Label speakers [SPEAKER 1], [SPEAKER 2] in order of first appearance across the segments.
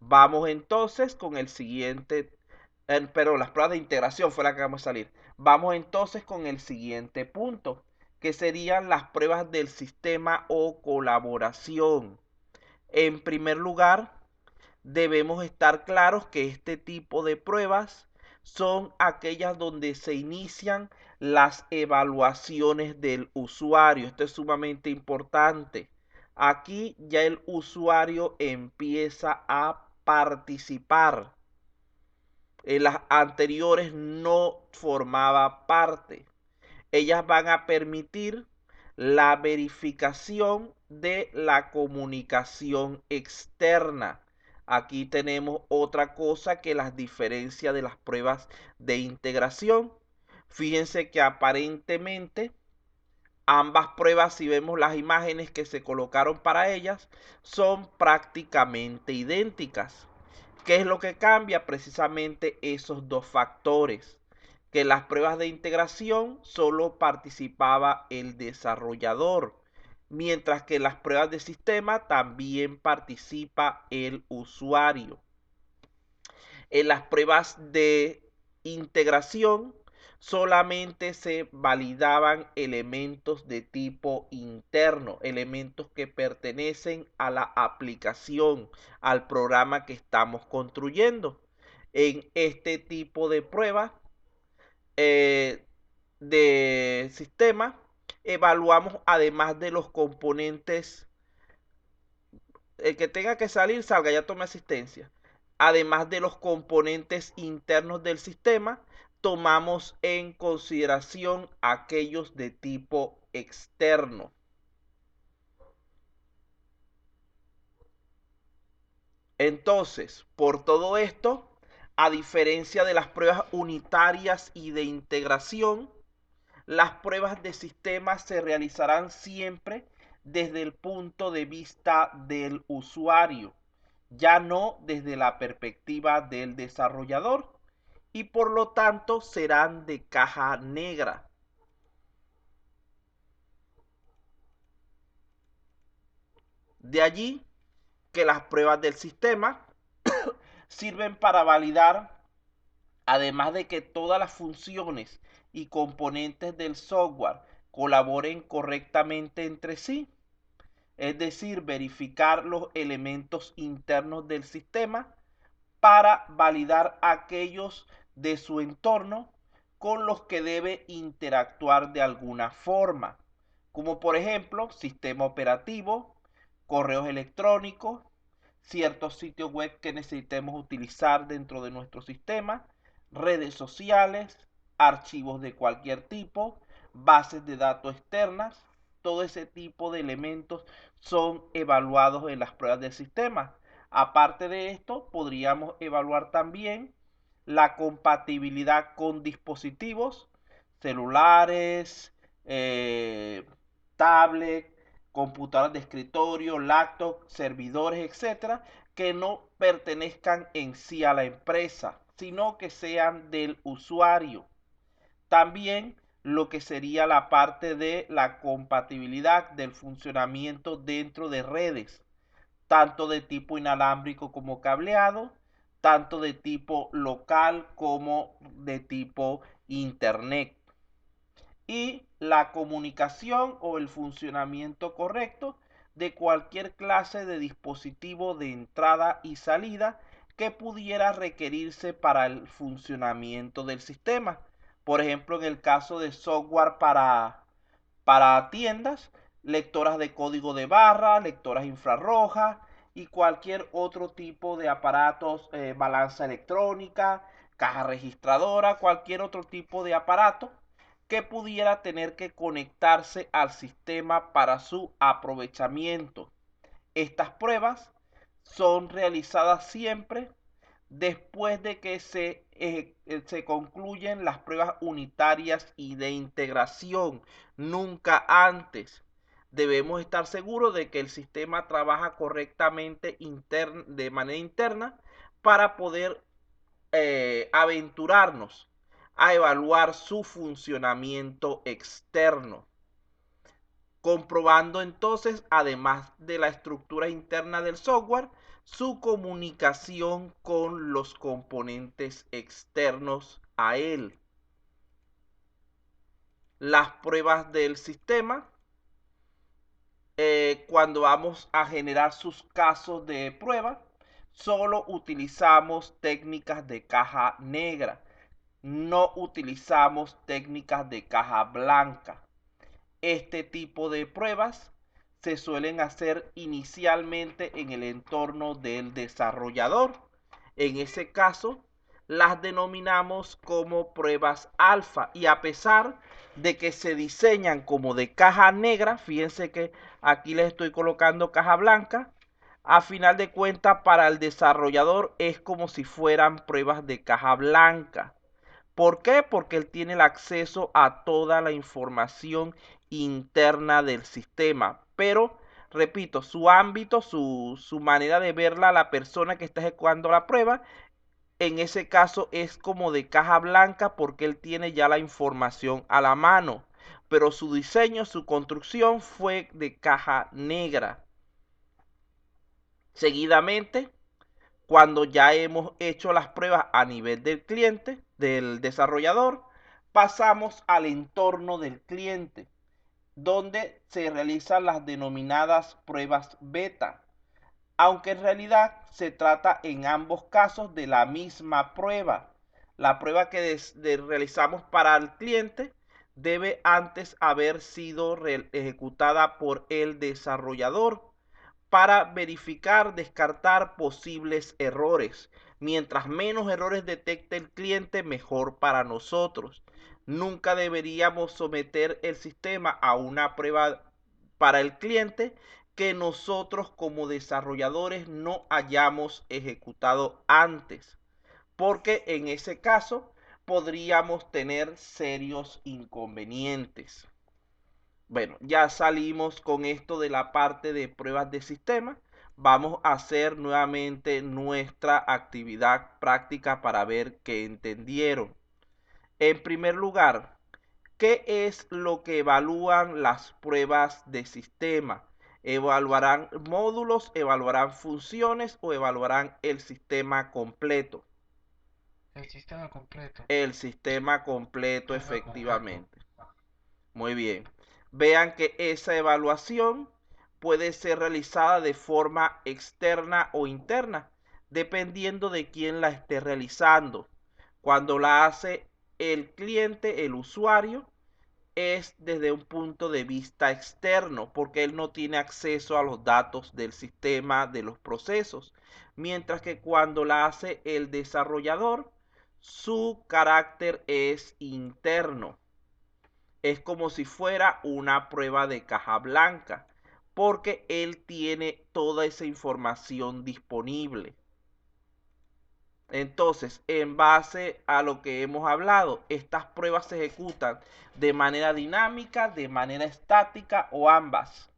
[SPEAKER 1] Vamos entonces con el siguiente, pero las pruebas de integración fue la que vamos a salir. Vamos entonces con el siguiente punto, que serían las pruebas del sistema o colaboración. En primer lugar, debemos estar claros que este tipo de pruebas son aquellas donde se inician las evaluaciones del usuario. Esto es sumamente importante. Aquí ya el usuario empieza a participar. En las anteriores no formaba parte. Ellas van a permitir la verificación de la comunicación externa. Aquí tenemos otra cosa que las diferencia de las pruebas de integración. Fíjense que aparentemente ambas pruebas, si vemos las imágenes que se colocaron para ellas, son prácticamente idénticas. ¿Qué es lo que cambia? Precisamente esos dos factores. Que en las pruebas de integración solo participaba el desarrollador, mientras que en las pruebas de sistema también participa el usuario. En las pruebas de integración solamente se validaban elementos de tipo interno, elementos que pertenecen a la aplicación, al programa que estamos construyendo. En este tipo de pruebas de sistema, evaluamos además de los componentes, el que tenga que salir, salga, ya tome asistencia. Además de los componentes internos del sistema, tomamos en consideración aquellos de tipo externo. Entonces, por todo esto, a diferencia de las pruebas unitarias y de integración, las pruebas de sistema se realizarán siempre desde el punto de vista del usuario, ya no desde la perspectiva del desarrollador, y por lo tanto serán de caja negra. De allí que las pruebas del sistema sirven para validar, además de que todas las funciones y componentes del software colaboren correctamente entre sí, es decir, verificar los elementos internos del sistema para validar aquellos de su entorno con los que debe interactuar de alguna forma, como por ejemplo sistema operativo, correos electrónicos, ciertos sitios web que necesitemos utilizar dentro de nuestro sistema, redes sociales, archivos de cualquier tipo, bases de datos externas. Todo ese tipo de elementos son evaluados en las pruebas del sistema. Aparte de esto, podríamos evaluar también la compatibilidad con dispositivos celulares, tablets, computadoras de escritorio, laptop, servidores, etcétera, que no pertenezcan en sí a la empresa, sino que sean del usuario. También lo que sería la parte de la compatibilidad del funcionamiento dentro de redes, tanto de tipo inalámbrico como cableado, tanto de tipo local como de tipo internet. Y la comunicación o el funcionamiento correcto de cualquier clase de dispositivo de entrada y salida que pudiera requerirse para el funcionamiento del sistema. Por ejemplo, en el caso de software para tiendas, lectoras de código de barra, lectoras infrarrojas y cualquier otro tipo de aparatos, balanza electrónica, caja registradora, cualquier otro tipo de aparato que pudiera tener que conectarse al sistema para su aprovechamiento. Estas pruebas son realizadas siempre después de que se concluyen las pruebas unitarias y de integración, nunca antes. Debemos estar seguros de que el sistema trabaja correctamente de manera interna para poder aventurarnos a evaluar su funcionamiento externo, comprobando entonces, además de la estructura interna del software, su comunicación con los componentes externos a él. Las pruebas del sistema, cuando vamos a generar sus casos de prueba, solo utilizamos técnicas de caja negra, no utilizamos técnicas de caja blanca. Este tipo de pruebas se suelen hacer inicialmente en el entorno del desarrollador. En ese caso, las denominamos como pruebas alfa, y a pesar de que se diseñan como de caja negra, fíjense que aquí les estoy colocando caja blanca, a final de cuentas para el desarrollador es como si fueran pruebas de caja blanca. ¿Por qué? Porque él tiene el acceso a toda la información interna del sistema. Pero, repito, su ámbito, su manera de verla, la persona que está ejecutando la prueba, en ese caso es como de caja blanca porque él tiene ya la información a la mano. Pero su diseño, su construcción fue de caja negra. Seguidamente, cuando ya hemos hecho las pruebas a nivel del cliente, del desarrollador, pasamos al entorno del cliente, donde se realizan las denominadas pruebas beta, aunque en realidad se trata en ambos casos de la misma prueba. La prueba que realizamos para el cliente debe antes haber sido ejecutada por el desarrollador para verificar, descartar posibles errores. Mientras menos errores detecte el cliente, mejor para nosotros. Nunca deberíamos someter el sistema a una prueba para el cliente que nosotros como desarrolladores no hayamos ejecutado antes, porque en ese caso podríamos tener serios inconvenientes. Bueno, ya salimos con esto de la parte de pruebas de sistema. Vamos a hacer nuevamente nuestra actividad práctica para ver qué entendieron. En primer lugar, ¿qué es lo que evalúan las pruebas de sistema? ¿Evaluarán módulos, evaluarán funciones o evaluarán el sistema completo?
[SPEAKER 2] El sistema completo.
[SPEAKER 1] El sistema completo,
[SPEAKER 2] Sistema completo.
[SPEAKER 1] efectivamente. Muy bien. Vean que esa evaluación puede ser realizada de forma externa o interna, dependiendo de quién la esté realizando. Cuando la hace el cliente, el usuario, es desde un punto de vista externo, porque él no tiene acceso a los datos del sistema, de los procesos, mientras que cuando la hace el desarrollador, su carácter es interno. Es como si fuera una prueba de caja blanca, porque él tiene toda esa información disponible. Entonces, en base a lo que hemos hablado, estas pruebas se ejecutan de manera dinámica, de manera estática o ambas.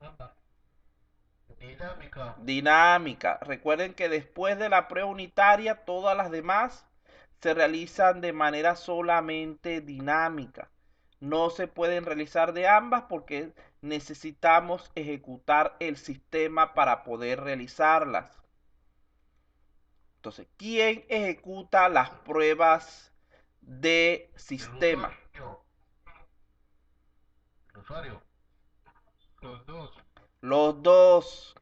[SPEAKER 2] Anda. Dinámica.
[SPEAKER 1] Dinámica. Recuerden que después de la prueba unitaria, todas las demás se realizan de manera solamente dinámica. No se pueden realizar de ambas porque necesitamos ejecutar el sistema para poder realizarlas. Entonces, ¿quién ejecuta las pruebas de
[SPEAKER 2] El
[SPEAKER 1] sistema?
[SPEAKER 2] usuario. El usuario. Los dos.
[SPEAKER 1] Los dos.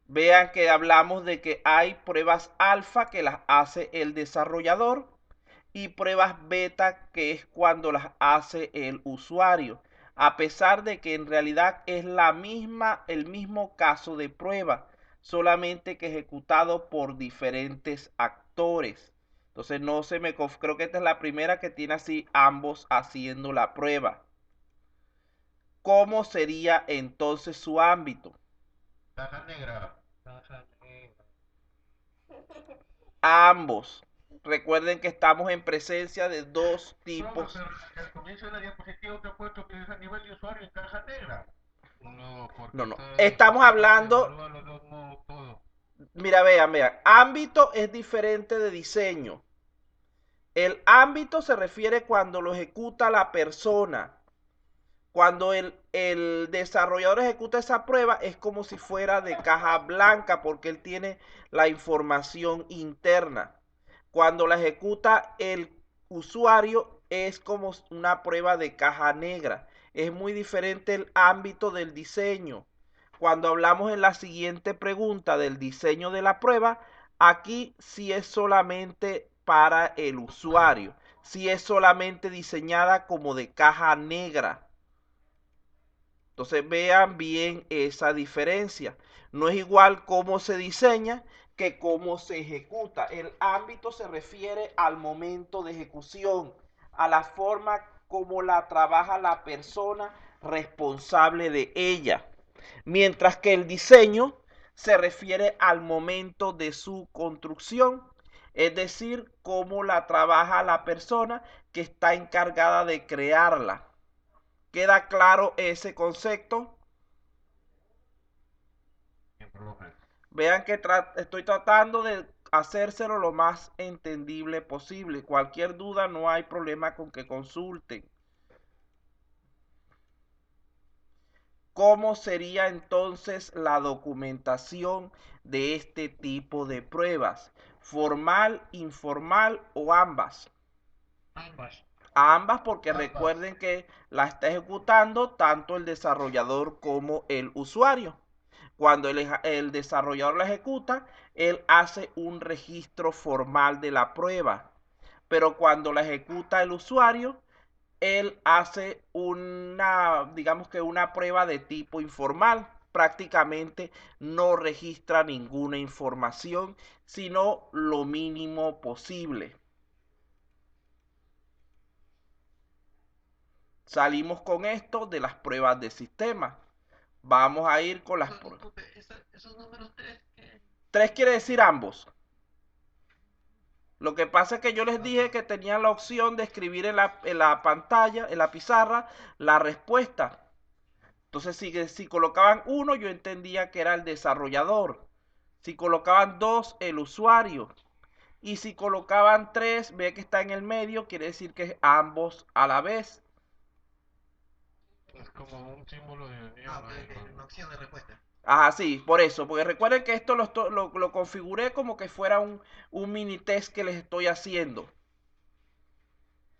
[SPEAKER 1] Vean que hablamos de que hay pruebas alfa que las hace el desarrollador y pruebas beta que es cuando las hace el usuario, a pesar de que en realidad es el mismo caso de prueba, solamente que ejecutado por diferentes actores. Entonces no se me creo que esta es la primera que tiene así ambos haciendo la prueba. ¿Cómo sería entonces su ámbito?
[SPEAKER 2] Caja negra. Caja negra.
[SPEAKER 1] Ambos. Recuerden que estamos en presencia de dos
[SPEAKER 2] Profe,
[SPEAKER 1] tipos.
[SPEAKER 2] pero al comienzo de la diapositiva te he puesto que es a nivel de usuario en caja negra. No, porque
[SPEAKER 1] No, no.
[SPEAKER 2] está el
[SPEAKER 1] Estamos
[SPEAKER 2] sistema te
[SPEAKER 1] hablando.
[SPEAKER 2] evalúa los dos modos todo.
[SPEAKER 1] Mira, vean, vean. Ámbito es diferente de diseño. El ámbito se refiere cuando lo ejecuta la persona. Cuando el desarrollador ejecuta esa prueba es como si fuera de caja blanca porque él tiene la información interna. Cuando la ejecuta el usuario es como una prueba de caja negra. Es muy diferente el ámbito del diseño. Cuando hablamos en la siguiente pregunta del diseño de la prueba, aquí sí es solamente para el usuario. Sí es solamente diseñada como de caja negra. Entonces vean bien esa diferencia. No es igual cómo se diseña que cómo se ejecuta. El ámbito se refiere al momento de ejecución, a la forma como la trabaja la persona responsable de ella. Mientras que el diseño se refiere al momento de su construcción, es decir, cómo la trabaja la persona que está encargada de crearla. ¿Queda claro ese concepto? Vean que estoy tratando de hacérselo lo más entendible posible. Cualquier duda, no hay problema con que consulten. ¿Cómo sería entonces la documentación de este tipo de pruebas? ¿Formal, informal o ambas?
[SPEAKER 2] Ambas.
[SPEAKER 1] Ambas porque
[SPEAKER 2] Ambas.
[SPEAKER 1] recuerden que la está ejecutando tanto el desarrollador como el usuario. Cuando el desarrollador la ejecuta, él hace un registro formal de la prueba. Pero cuando la ejecuta el usuario, él hace una, digamos que una prueba de tipo informal. Prácticamente no registra ninguna información, sino lo mínimo posible. Salimos con esto de las pruebas de sistema. Vamos a ir con las pruebas.
[SPEAKER 2] Esos números 3 que...
[SPEAKER 1] 3 quiere decir ambos. Lo que pasa es que yo les dije que tenían la opción de escribir en la pantalla, en la pizarra, la respuesta. Entonces, si colocaban uno, yo entendía que era el desarrollador. Si colocaban dos, el usuario. Y si colocaban tres, ve que está en el medio, quiere decir que es ambos a la vez.
[SPEAKER 2] Es como un símbolo de unión. Ah, ok, una opción de respuesta.
[SPEAKER 1] Ajá, sí, por eso. Porque recuerden que esto lo configuré como que fuera un mini test que les estoy haciendo.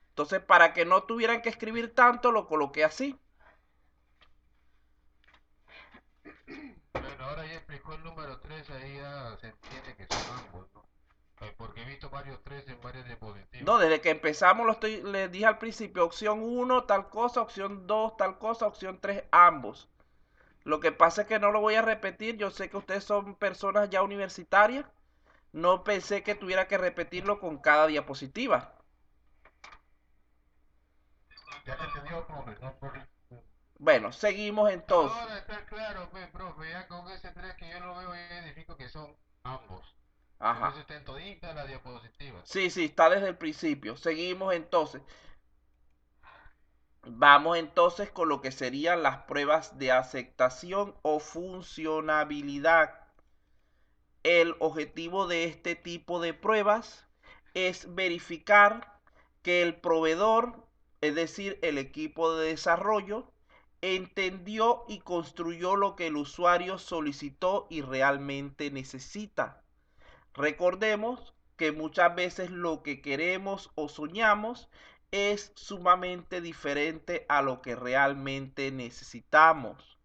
[SPEAKER 1] Entonces, para que no tuvieran que escribir tanto, lo coloqué así.
[SPEAKER 2] Bueno, ahora ya explicó el número 3, ahí ya se entiende que son ambos, ¿no? Porque he visto varios 3 en varias diapositivas.
[SPEAKER 1] No, desde que empezamos les dije al principio, opción uno tal cosa, opción 2 tal cosa, opción 3 ambos. Lo que pasa es que no lo voy a repetir, yo sé que ustedes son personas ya universitarias, no pensé que tuviera que repetirlo con cada diapositiva.
[SPEAKER 2] Ya te entendió, profe, ¿no, profe?
[SPEAKER 1] Bueno, seguimos entonces.
[SPEAKER 2] Ahora está claro, pues, profe, ya con ese 3 que yo lo veo, ya identifico que son ambos. Porque eso
[SPEAKER 1] Ajá.
[SPEAKER 2] está en todita la diapositiva.
[SPEAKER 1] Sí, sí, está desde el principio. Seguimos entonces. Vamos entonces con lo que serían las pruebas de aceptación o funcionabilidad. El objetivo de este tipo de pruebas es verificar que el proveedor, es decir, el equipo de desarrollo, entendió y construyó lo que el usuario solicitó y realmente necesita. Recordemos que muchas veces lo que queremos o soñamos es sumamente diferente a lo que realmente necesitamos.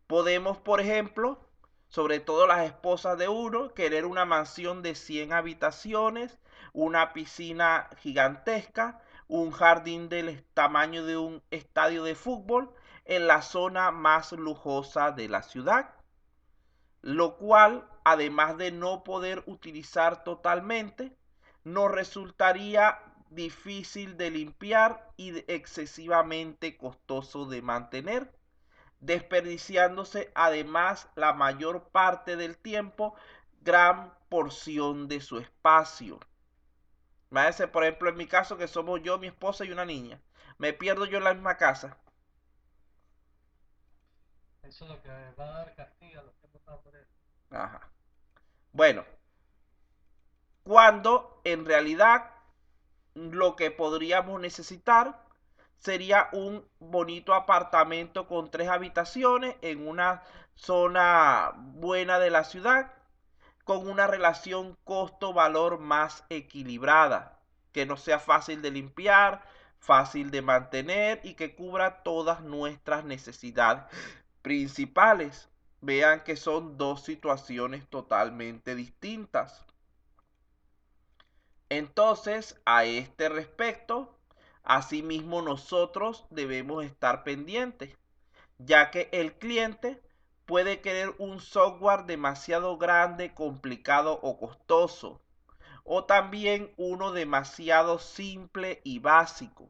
[SPEAKER 1] Podemos, por ejemplo, sobre todo las esposas de uno, querer una mansión de 100 habitaciones, una piscina gigantesca, un jardín del tamaño de un estadio de fútbol en la zona más lujosa de la ciudad, lo cual, además de no poder utilizar totalmente, nos resultaría difícil de limpiar y excesivamente costoso de mantener, desperdiciándose además la mayor parte del tiempo gran porción de su espacio. Imagínense, por ejemplo, en mi caso, que somos yo, mi esposa y una niña. Me pierdo yo en la misma casa.
[SPEAKER 2] Eso es lo que va a dar castigo a los que han votado por él.
[SPEAKER 1] Ajá. Bueno, cuando en realidad lo que podríamos necesitar sería un bonito apartamento con 3 habitaciones en una zona buena de la ciudad, con una relación costo-valor más equilibrada, que no sea fácil de limpiar, fácil de mantener y que cubra todas nuestras necesidades principales. Vean que son dos situaciones totalmente distintas. Entonces, a este respecto, asimismo nosotros debemos estar pendientes, ya que el cliente puede querer un software demasiado grande, complicado o costoso, o también uno demasiado simple y básico,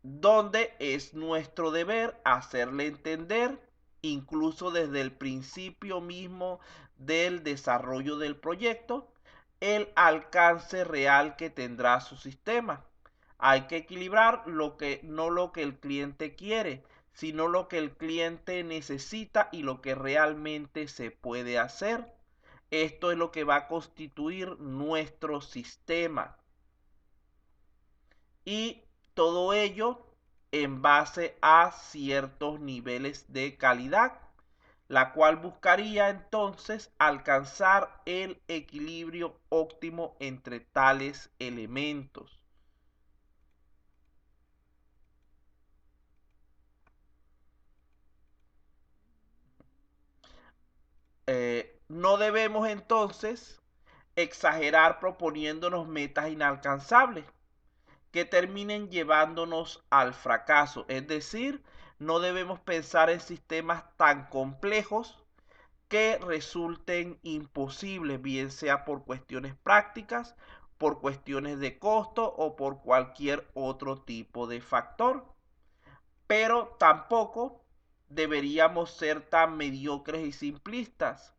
[SPEAKER 1] donde es nuestro deber hacerle entender, incluso desde el principio mismo del desarrollo del proyecto, el alcance real que tendrá su sistema. Hay que equilibrar no lo que el cliente quiere, sino lo que el cliente necesita y lo que realmente se puede hacer. Esto es lo que va a constituir nuestro sistema. Y todo ello en base a ciertos niveles de calidad, la cual buscaría entonces alcanzar el equilibrio óptimo entre tales elementos. No debemos entonces exagerar proponiéndonos metas inalcanzables que terminen llevándonos al fracaso. Es decir, no debemos pensar en sistemas tan complejos que resulten imposibles, bien sea por cuestiones prácticas, por cuestiones de costo o por cualquier otro tipo de factor. Pero tampoco deberíamos ser tan mediocres y simplistas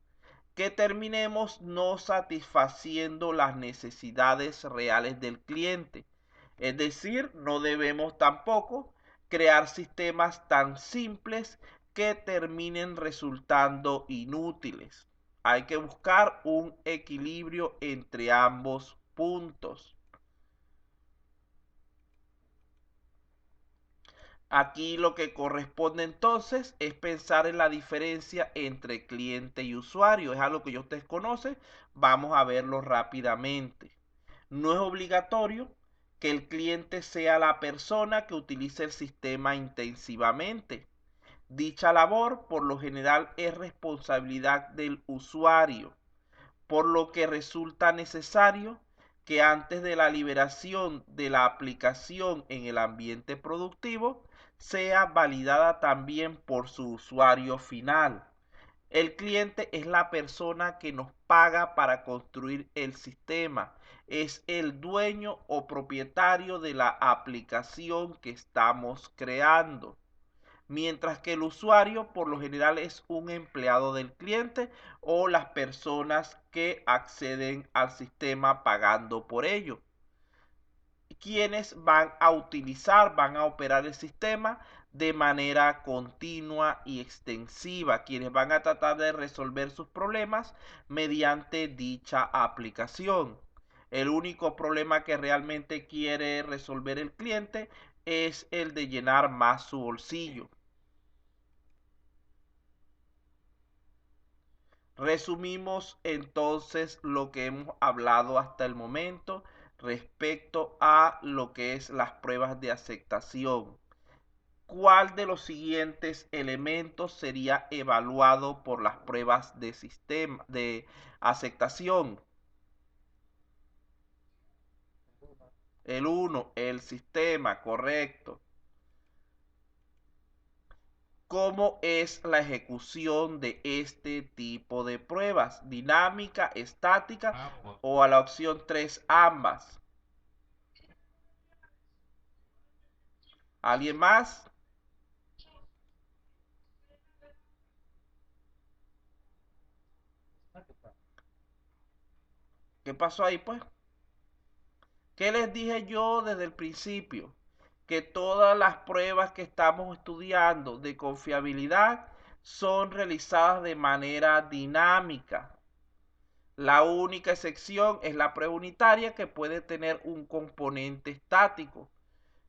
[SPEAKER 1] que terminemos no satisfaciendo las necesidades reales del cliente. Es decir, no debemos tampoco crear sistemas tan simples que terminen resultando inútiles. Hay que buscar un equilibrio entre ambos puntos. Aquí lo que corresponde entonces es pensar en la diferencia entre cliente y usuario. Es algo que ya ustedes conocen. Vamos a verlo rápidamente. No es obligatorio que el cliente sea la persona que utilice el sistema intensivamente. Dicha labor por lo general es responsabilidad del usuario, por lo que resulta necesario que antes de la liberación de la aplicación en el ambiente productivo sea validada también por su usuario final. El cliente es la persona que nos paga para construir el sistema. Es el dueño o propietario de la aplicación que estamos creando. Mientras que el usuario por lo general es un empleado del cliente o las personas que acceden al sistema pagando por ello. Quienes van a operar el sistema de manera continua y extensiva, quienes van a tratar de resolver sus problemas mediante dicha aplicación. El único problema que realmente quiere resolver el cliente es el de llenar más su bolsillo. Resumimos entonces lo que hemos hablado hasta el momento respecto a lo que es las pruebas de aceptación. ¿Cuál de los siguientes elementos sería evaluado por las pruebas de sistema de aceptación? El 1, el sistema, correcto. ¿Cómo es la ejecución de este tipo de pruebas? ¿Dinámica, estática
[SPEAKER 2] Ambos.
[SPEAKER 1] o a la opción 3, ambas? ¿Alguien más? ¿Qué pasó ahí, pues? ¿Qué les dije yo desde el principio? Que todas las pruebas que estamos estudiando de confiabilidad son realizadas de manera dinámica. La única excepción es la prueba unitaria que puede tener un componente estático.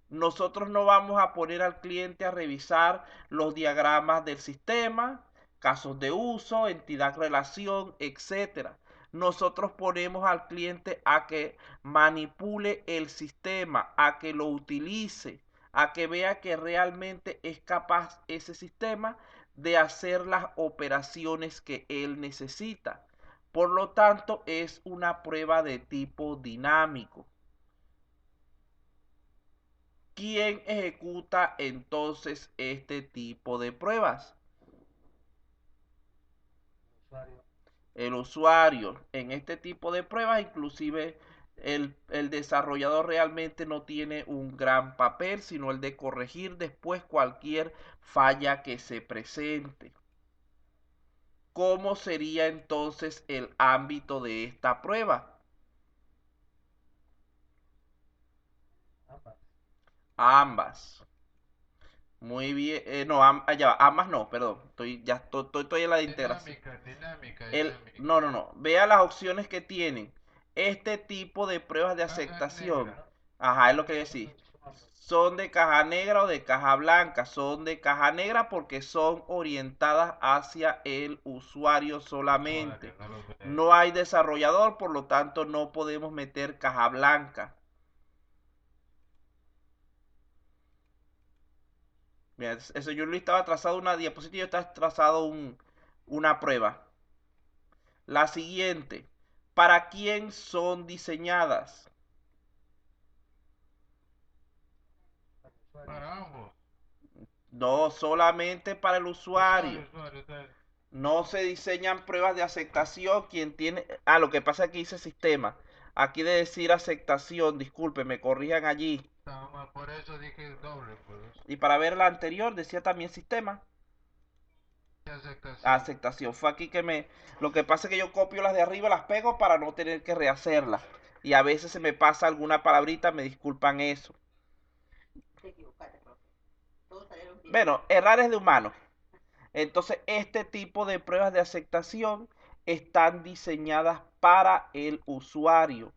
[SPEAKER 1] Nosotros no vamos a poner al cliente a revisar los diagramas del sistema, casos de uso, entidad, relación, etcétera. Nosotros ponemos al cliente a que manipule el sistema, a que lo utilice, a que vea que realmente es capaz ese sistema de hacer las operaciones que él necesita. Por lo tanto, es una prueba de tipo dinámico. ¿Quién ejecuta entonces este tipo de pruebas?
[SPEAKER 2] Usuario.
[SPEAKER 1] El usuario. En este tipo de pruebas, inclusive el desarrollador realmente no tiene un gran papel, sino el de corregir después cualquier falla que se presente. ¿Cómo sería entonces el ámbito de esta prueba?
[SPEAKER 2] Ambas.
[SPEAKER 1] Ambas. Muy bien. No, ya va, ambas no, perdón. Estoy en la de integración.
[SPEAKER 2] Dinámica, dinámica, dinámica.
[SPEAKER 1] No. Vea las opciones que tienen. Este tipo de pruebas de
[SPEAKER 2] Caja
[SPEAKER 1] aceptación.
[SPEAKER 2] negra.
[SPEAKER 1] Ajá, es lo que
[SPEAKER 2] Ambas
[SPEAKER 1] decía.
[SPEAKER 2] son ambas.
[SPEAKER 1] Son de caja negra o de caja blanca. Son de caja negra porque son orientadas hacia el usuario
[SPEAKER 2] Usuario,
[SPEAKER 1] solamente.
[SPEAKER 2] no los ve.
[SPEAKER 1] No hay desarrollador, por lo tanto no podemos meter caja blanca. Mira, eso yo le estaba trazado una diapositiva, está trazado una prueba. La siguiente, ¿para quién son diseñadas?
[SPEAKER 2] Para ambos.
[SPEAKER 1] No, solamente para el
[SPEAKER 2] Usuario,
[SPEAKER 1] usuario.
[SPEAKER 2] usuario, usuario.
[SPEAKER 1] No se diseñan pruebas de aceptación. Quien tiene. Lo que pasa es que dice sistema. Aquí de decir aceptación, disculpe, me corrijan allí.
[SPEAKER 2] Estaba mal, por eso dije doble, por eso.
[SPEAKER 1] Y para ver la anterior decía también sistema.
[SPEAKER 2] Aceptación.
[SPEAKER 1] Aceptación. Fue aquí que me. Lo que pasa es que yo copio las de arriba, las pego para no tener que rehacerlas. Y a veces se me pasa alguna palabrita, me disculpan eso. Te equivocaste, profe. Todos salieron bien. Bueno, errores de humanos. Entonces, este tipo de pruebas de aceptación están diseñadas para el usuario.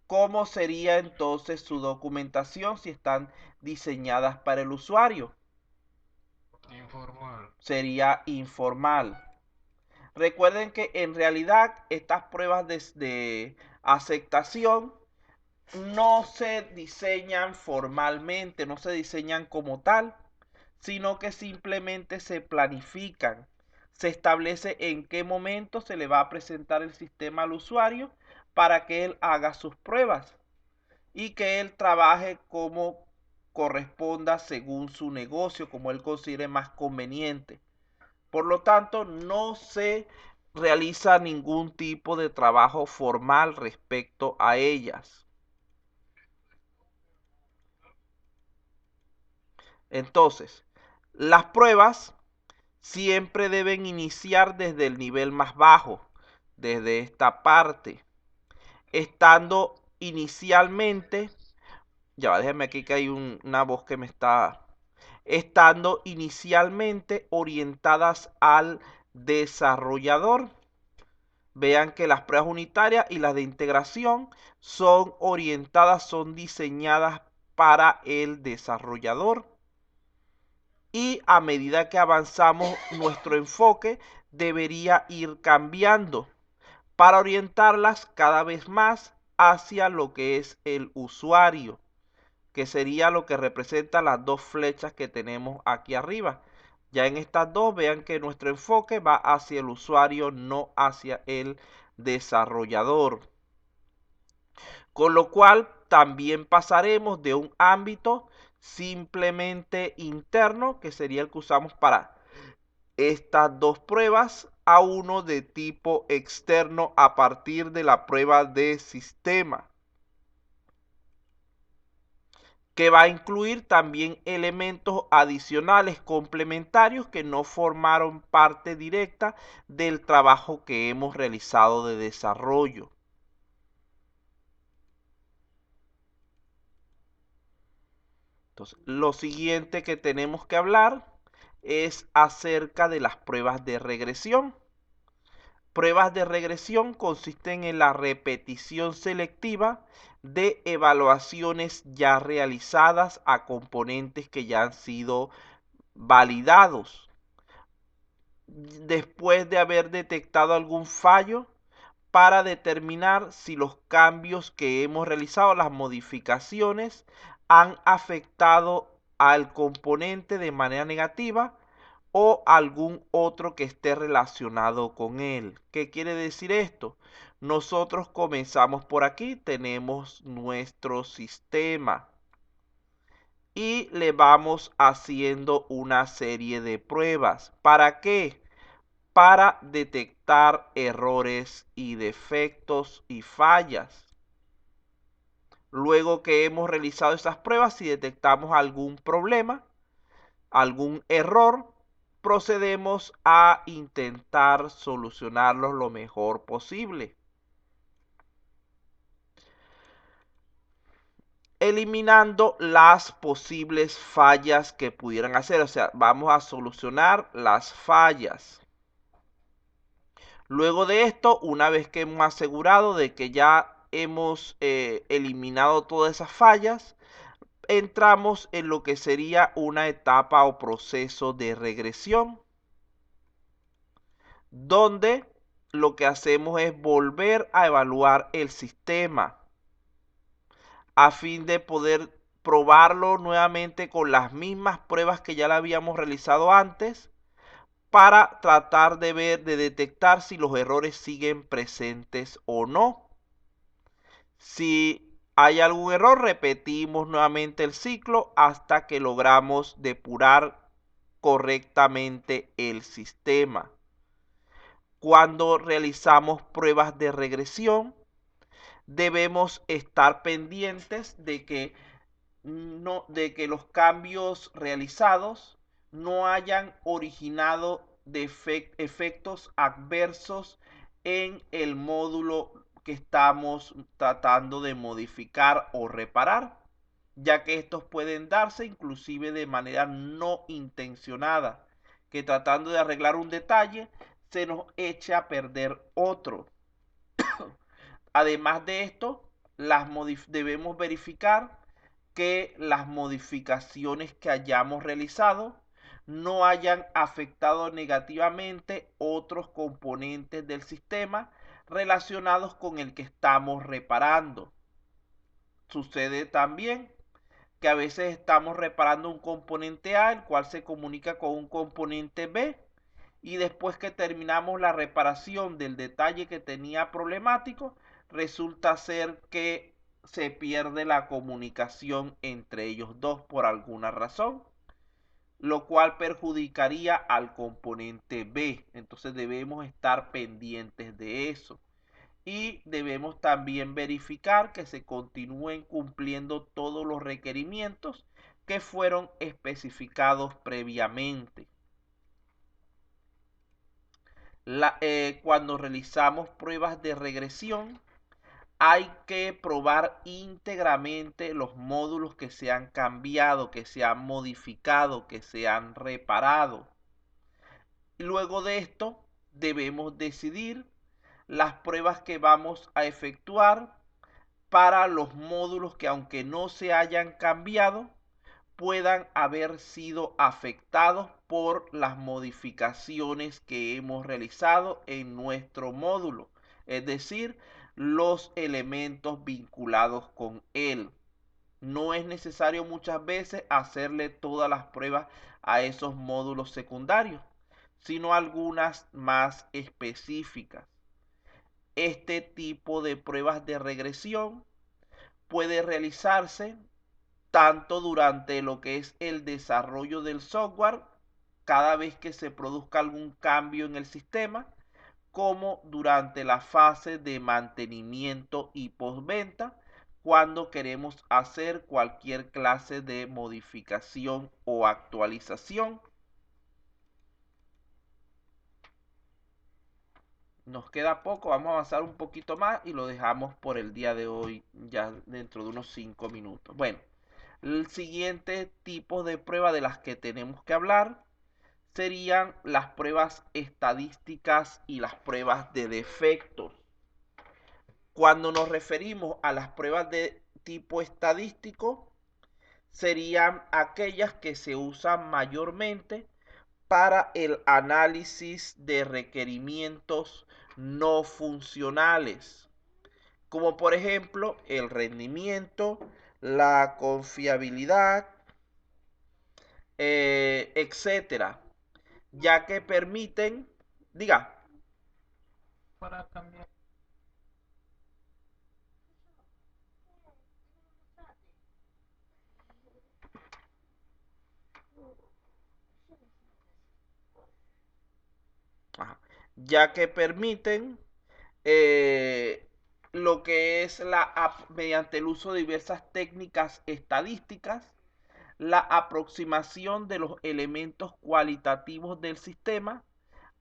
[SPEAKER 1] ¿Cómo sería entonces su documentación si están diseñadas para el usuario?
[SPEAKER 2] Informal.
[SPEAKER 1] Sería informal. Recuerden que en realidad estas pruebas de aceptación no se diseñan formalmente, no se diseñan como tal, sino que simplemente se planifican. Se establece en qué momento se le va a presentar el sistema al usuario para que él haga sus pruebas y que él trabaje como corresponda según su negocio, como él considere más conveniente. Por lo tanto, no se realiza ningún tipo de trabajo formal respecto a ellas. Entonces, las pruebas siempre deben iniciar desde el nivel más bajo, desde esta parte, estando inicialmente, ya va, déjenme aquí que hay una voz que me está, estando inicialmente orientadas al desarrollador. Vean que las pruebas unitarias y las de integración son orientadas, son diseñadas para el desarrollador. Y a medida que avanzamos, nuestro enfoque debería ir cambiando para orientarlas cada vez más hacia lo que es el usuario, que sería lo que representa las dos flechas que tenemos aquí arriba. Ya en estas dos vean que nuestro enfoque va hacia el usuario, no hacia el desarrollador. Con lo cual también pasaremos de un ámbito simplemente interno, que sería el que usamos para estas dos pruebas, a uno de tipo externo a partir de la prueba de sistema, que va a incluir también elementos adicionales complementarios que no formaron parte directa del trabajo que hemos realizado de desarrollo. Entonces, lo siguiente que tenemos que hablar es acerca de las pruebas de regresión. Pruebas de regresión consisten en la repetición selectiva de evaluaciones ya realizadas a componentes que ya han sido validados. Después de haber detectado algún fallo, para determinar si los cambios que hemos realizado, las modificaciones, han afectado al componente de manera negativa o algún otro que esté relacionado con él. ¿Qué quiere decir esto? Nosotros comenzamos por aquí, tenemos nuestro sistema y le vamos haciendo una serie de pruebas. ¿Para qué? Para detectar errores y defectos y fallas. Luego que hemos realizado esas pruebas, si detectamos algún problema, algún error, procedemos a intentar solucionarlos lo mejor posible, eliminando las posibles fallas que pudieran hacer. O sea, vamos a solucionar las fallas. Luego de esto, una vez que hemos asegurado de que ya hemos eliminado todas esas fallas, entramos en lo que sería una etapa o proceso de regresión, donde lo que hacemos es volver a evaluar el sistema a fin de poder probarlo nuevamente con las mismas pruebas que ya la habíamos realizado antes, para tratar de detectar si los errores siguen presentes o no. Si hay algún error, repetimos nuevamente el ciclo hasta que logramos depurar correctamente el sistema. Cuando realizamos pruebas de regresión, debemos estar pendientes de que los cambios realizados no hayan originado efectos adversos en el módulo que estamos tratando de modificar o reparar, ya que estos pueden darse inclusive de manera no intencionada, que tratando de arreglar un detalle se nos eche a perder otro. Además de esto, debemos verificar que las modificaciones que hayamos realizado no hayan afectado negativamente otros componentes del sistema relacionados con el que estamos reparando. Sucede también que a veces estamos reparando un componente A, el cual se comunica con un componente B, y después que terminamos la reparación del detalle que tenía problemático, resulta ser que se pierde la comunicación entre ellos dos por alguna razón, lo cual perjudicaría al componente B. Entonces debemos estar pendientes de eso. Y debemos también verificar que se continúen cumpliendo todos los requerimientos que fueron especificados previamente. Cuando realizamos pruebas de regresión, hay que probar íntegramente los módulos que se han cambiado, que se han modificado, que se han reparado. Luego de esto, debemos decidir las pruebas que vamos a efectuar para los módulos que, aunque no se hayan cambiado, puedan haber sido afectados por las modificaciones que hemos realizado en nuestro módulo, es decir, los elementos vinculados con él. No es necesario muchas veces hacerle todas las pruebas a esos módulos secundarios, sino algunas más específicas. Este tipo de pruebas de regresión puede realizarse tanto durante lo que es el desarrollo del software, cada vez que se produzca algún cambio en el sistema, como durante la fase de mantenimiento y postventa, cuando queremos hacer cualquier clase de modificación o actualización. Nos queda poco, vamos a avanzar un poquito más y lo dejamos por el día de hoy, ya dentro de unos 5 minutos. Bueno, el siguiente tipo de prueba de las que tenemos que hablar serían las pruebas estadísticas y las pruebas de defectos. Cuando nos referimos a las pruebas de tipo estadístico, serían aquellas que se usan mayormente para el análisis de requerimientos no funcionales, como por ejemplo el rendimiento, la confiabilidad, etcétera, ya que permiten, diga,
[SPEAKER 2] Para cambiar.
[SPEAKER 1] ya que permiten eh, lo que es mediante el uso de diversas técnicas estadísticas, la aproximación de los elementos cualitativos del sistema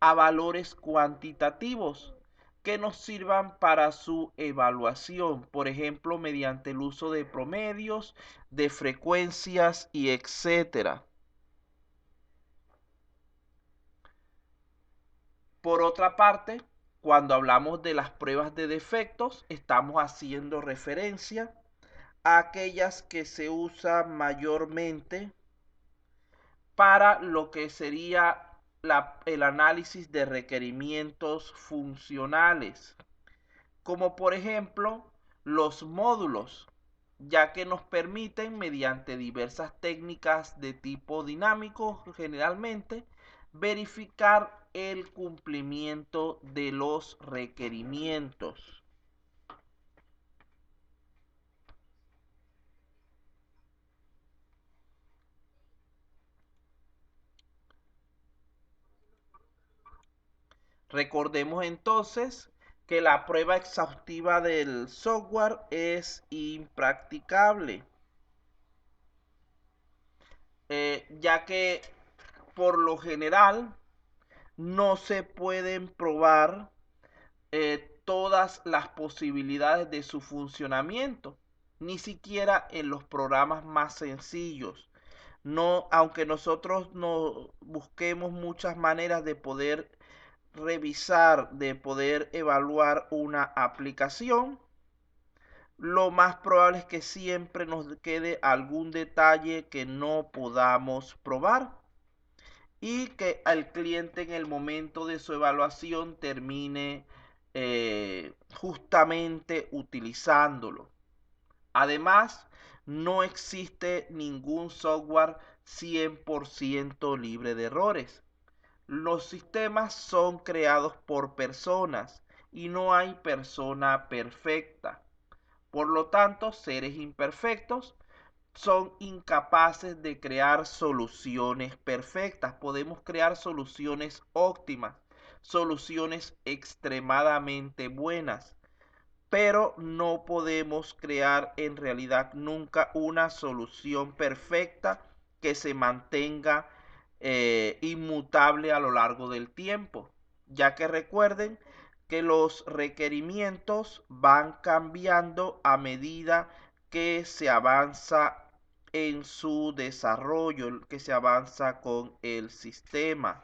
[SPEAKER 1] a valores cuantitativos que nos sirvan para su evaluación, por ejemplo, mediante el uso de promedios, de frecuencias y etcétera. Por otra parte, cuando hablamos de las pruebas de defectos, estamos haciendo referencia a aquellas que se usan mayormente para lo que sería el análisis de requerimientos funcionales, como por ejemplo los módulos, ya que nos permiten mediante diversas técnicas de tipo dinámico generalmente verificar el cumplimiento de los requerimientos. Recordemos entonces que la prueba exhaustiva del software es impracticable, ya que por lo general no se pueden probar todas las posibilidades de su funcionamiento, ni siquiera en los programas más sencillos. No, aunque nosotros no busquemos muchas maneras de poder revisar, de poder evaluar una aplicación, lo más probable es que siempre nos quede algún detalle que no podamos probar y que al cliente en el momento de su evaluación termine justamente utilizándolo. Además, no existe ningún software 100% libre de errores. Los sistemas son creados por personas y no hay persona perfecta. Por lo tanto, seres imperfectos son incapaces de crear soluciones perfectas. Podemos crear soluciones óptimas, soluciones extremadamente buenas, pero no podemos crear en realidad nunca una solución perfecta que se mantenga inmutable a lo largo del tiempo, ya que recuerden que los requerimientos van cambiando a medida que se avanza en su desarrollo, que se avanza con el sistema.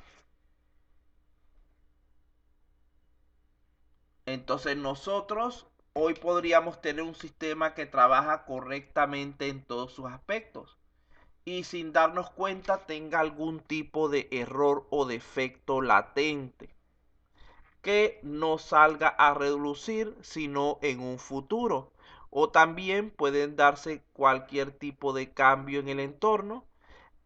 [SPEAKER 1] Entonces nosotros hoy podríamos tener un sistema que trabaja correctamente en todos sus aspectos y sin darnos cuenta tenga algún tipo de error o defecto latente que no salga a relucir sino en un futuro. O también pueden darse cualquier tipo de cambio en el entorno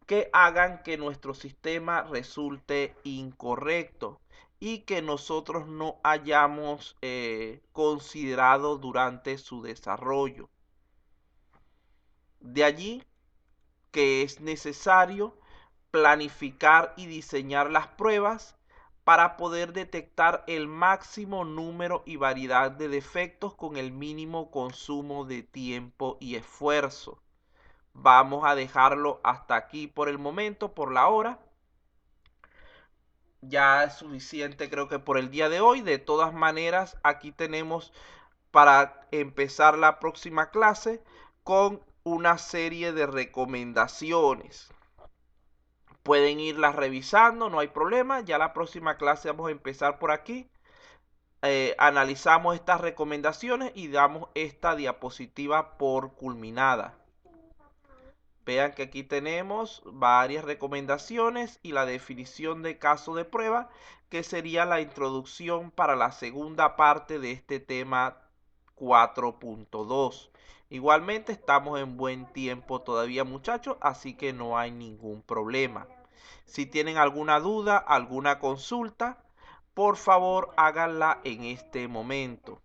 [SPEAKER 1] que hagan que nuestro sistema resulte incorrecto y que nosotros no hayamos considerado durante su desarrollo. De allí que es necesario planificar y diseñar las pruebas para poder detectar el máximo número y variedad de defectos con el mínimo consumo de tiempo y esfuerzo. Vamos a dejarlo hasta aquí por el momento, por la hora. Ya es suficiente creo que por el día de hoy. De todas maneras, aquí tenemos para empezar la próxima clase con una serie de recomendaciones Pueden irlas revisando, no hay problema. Ya la próxima clase vamos a empezar por aquí. Analizamos estas recomendaciones y damos esta diapositiva por culminada. Vean que aquí tenemos varias recomendaciones y la definición de caso de prueba, que sería la introducción para la segunda parte de este tema 4.2. Igualmente estamos en buen tiempo todavía, muchachos, así que no hay ningún problema. Si tienen alguna duda, alguna consulta, por favor háganla en este momento.